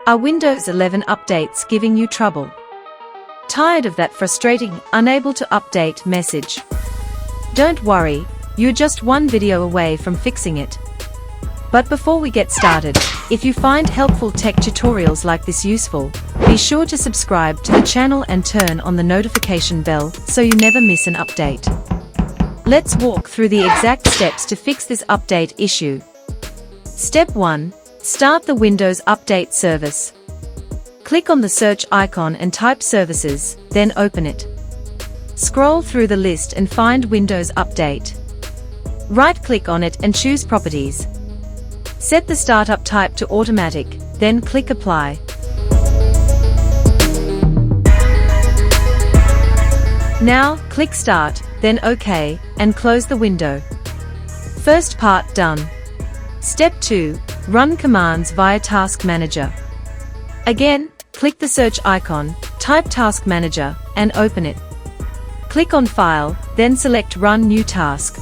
Are Windows 11 updates giving you trouble? Tired of that frustrating, unable to update message? Don't worry, you're just one video away from fixing it. But before we get started, if you find helpful tech tutorials like this useful, be sure to subscribe to the channel and turn on the notification bell so you never miss an update. Let's walk through the exact steps to fix this update issue. Step 1. Start the Windows Update service. Click on the search icon and type Services, then open it. Scroll through the list and find Windows Update. Right-click on it and choose Properties. Set the startup type to Automatic, then click Apply. Now, click Start, then OK, and close the window. First part done. Step 2. Run commands via Task Manager. Again, click the search icon, type Task Manager, and open it. Click on File, then select Run New Task.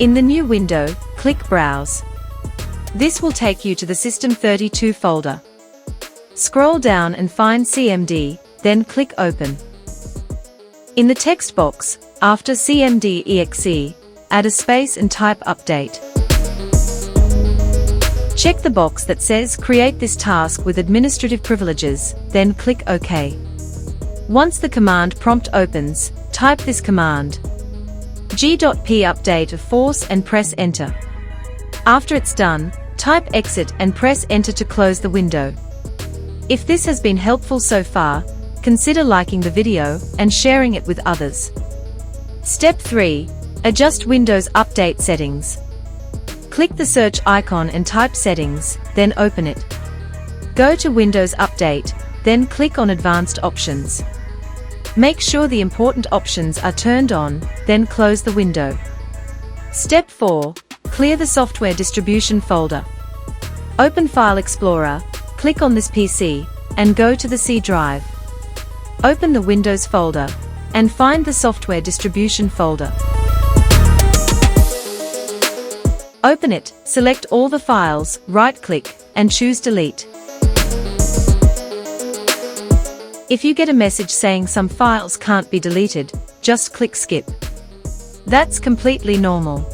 In the new window, click Browse. This will take you to the System32 folder. Scroll down and find CMD, then click Open. In the text box, after CMD.exe, add a space and type Update. Check the box that says Create this task with administrative privileges, then click OK. Once the command prompt opens, type this command: g.p update of force and press Enter. After it's done, type Exit and press Enter to close the window. If this has been helpful so far, consider liking the video and sharing it with others. Step 3. Adjust Windows Update settings. Click the search icon and type Settings, then open it. Go to Windows Update, then click on Advanced Options. Make sure the important options are turned on, then close the window. Step 4. Clear the software distribution folder. Open File Explorer, click on this PC, and go to the C drive. Open the Windows folder, and find the software distribution folder. Open it, select all the files, right-click, and choose Delete. If you get a message saying some files can't be deleted, just click Skip. That's completely normal.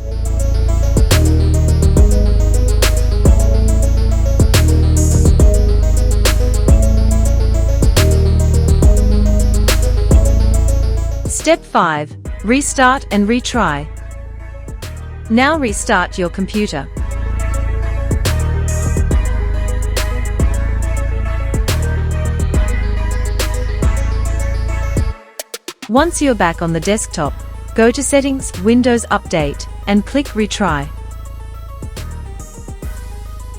Step 5. Restart and retry. Now restart your computer. Once you're back on the desktop, go to Settings, Windows Update, and click Retry.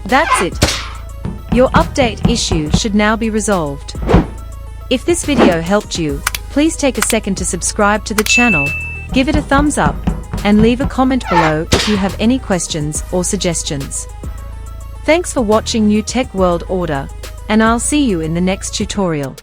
That's it. Your update issue should now be resolved. If this video helped you, please take a second to subscribe to the channel, give it a thumbs up, and leave a comment below if you have any questions or suggestions. Thanks for watching New Tech World Order, and I'll see you in the next tutorial.